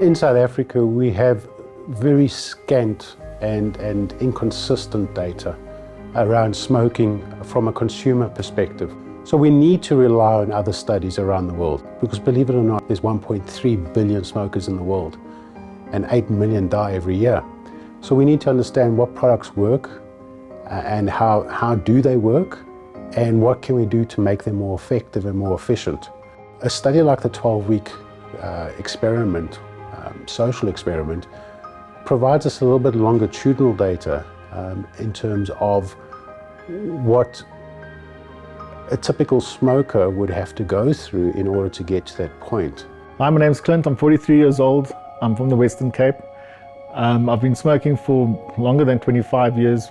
In South Africa, we have very scant and inconsistent data around smoking from a consumer perspective. So we need to rely on other studies around the world, because believe it or not, there's 1.3 billion smokers in the world and 8 million die every year. So we need to understand what products work and how do they work, and what can we do to make them more effective and more efficient. A study like the 12-week experiment, social experiment, provides us a little bit longitudinal data in terms of what a typical smoker would have to go through in order to get to that point. Hi, my name's Clint. I'm 43 years old. I'm from the Western Cape. I've been smoking for longer than 25 years,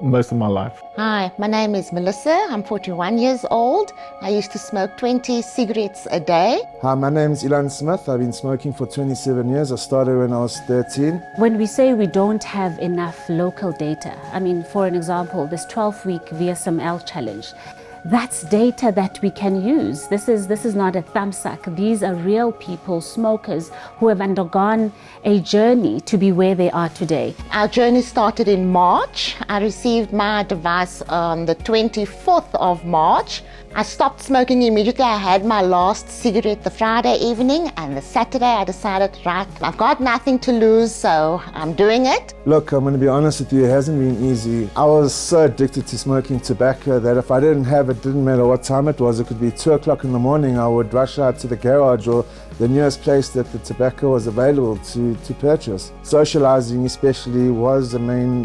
most of my life. Hi, my name is Melissa. I'm 41 years old. I used to smoke 20 cigarettes a day. Hi, my name's Ilan Smith. I've been smoking for 27 years. I started when I was 13. When we say we don't have enough local data, I mean, for an example, this 12-week VSML challenge, that's data that we can use. This is not a thumbsuck. These are real people, smokers, who have undergone a journey to be where they are today. Our journey started in March. I received my device on the 24th of March. I stopped smoking immediately. I had my last cigarette the Friday evening, and the Saturday I decided, right, I've got nothing to lose, so I'm doing it. Look, I'm going to be honest with you, it hasn't been easy. I was so addicted to smoking tobacco that if I didn't have it, didn't matter what time it was. It could be 2 o'clock in the morning. I would rush out to the garage or the nearest place that the tobacco was available to purchase. Socializing especially was the main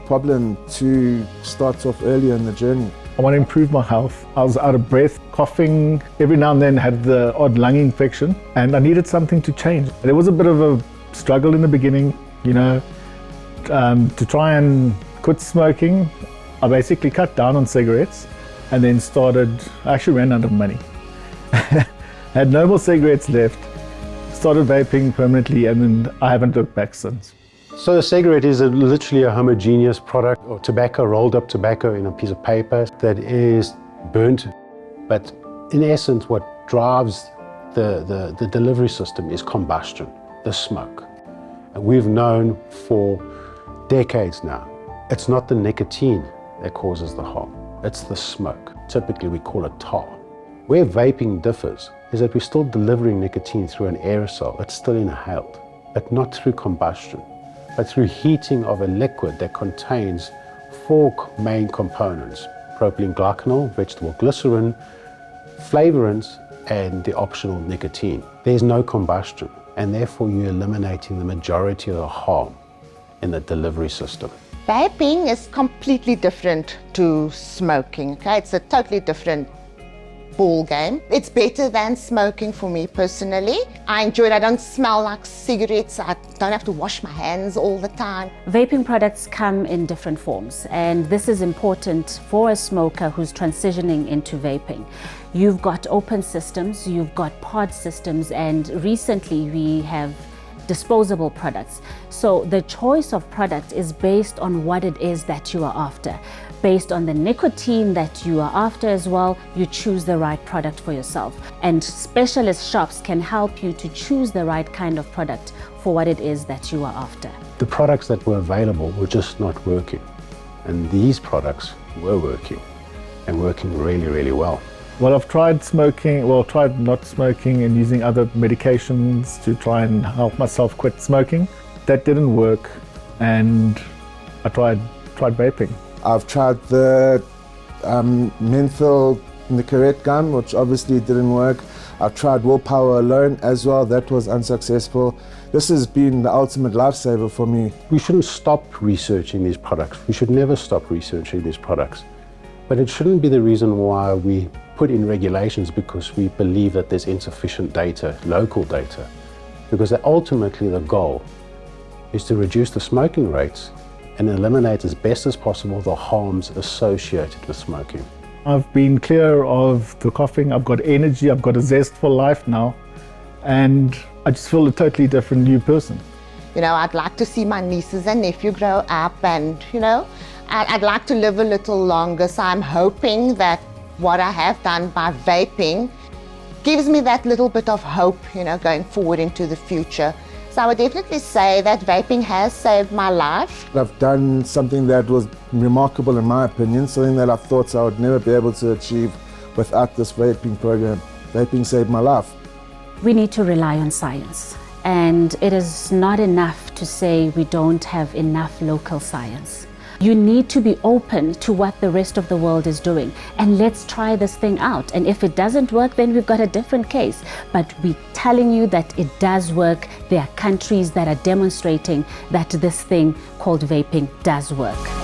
problem to start off earlier in the journey. I want to improve my health. I was out of breath, coughing, every now and then had the odd lung infection, and I needed something to change. There was a bit of a struggle in the beginning, you know, to try and quit smoking. I basically cut down on cigarettes and then I actually ran out of money. Had no more cigarettes left, started vaping permanently, and then I haven't looked back since. So a cigarette is literally a homogeneous product, or tobacco, rolled up tobacco in a piece of paper that is burnt. But in essence, what drives the delivery system is combustion, the smoke. And we've known for decades now, it's not the nicotine that causes the harm, it's the smoke. Typically we call it tar. Where vaping differs is that we're still delivering nicotine through an aerosol. It's still inhaled, but not through combustion, but through heating of a liquid that contains 4 main components: propylene glycanol, vegetable glycerin, flavorants, and the optional nicotine. There's no combustion, and therefore you're eliminating the majority of the harm in the delivery system. Vaping is completely different to smoking, okay? It's a totally different ball game. It's better than smoking for me personally. I enjoy it. I don't smell like cigarettes. I don't have to wash my hands all the time. Vaping products come in different forms, and this is important for a smoker who's transitioning into vaping. You've got open systems, you've got pod systems, and recently we have disposable products. So the choice of product is based on what it is that you are after. Based on the nicotine that you are after as well, you choose the right product for yourself. And specialist shops can help you to choose the right kind of product for what it is that you are after. The products that were available were just not working. And these products were working, and working really, really well. Well, I've tried smoking, tried not smoking and using other medications to try and help myself quit smoking. That didn't work, and I tried vaping. I've tried the menthol Nicorette gum, which obviously didn't work. I've tried willpower alone as well. That was unsuccessful. This has been the ultimate lifesaver for me. We shouldn't stop researching these products. We should never stop researching these products. But it shouldn't be the reason why we put in regulations because we believe that there's insufficient data, local data. Because ultimately the goal is to reduce the smoking rates and eliminate as best as possible the harms associated with smoking. I've been clear of the coughing, I've got energy, I've got a zest for life now, and I just feel a totally different new person. You know, I'd like to see my nieces and nephew grow up, and, you know, I'd like to live a little longer, so I'm hoping that what I have done by vaping gives me that little bit of hope, you know, going forward into the future. So I would definitely say that vaping has saved my life. I've done something that was remarkable in my opinion, something that I thought I would never be able to achieve without this vaping program. Vaping saved my life. We need to rely on science, and it is not enough to say we don't have enough local science. You need to be open to what the rest of the world is doing, and let's try this thing out. And if it doesn't work, then we've got a different case. But we're telling you that it does work. There are countries that are demonstrating that this thing called vaping does work.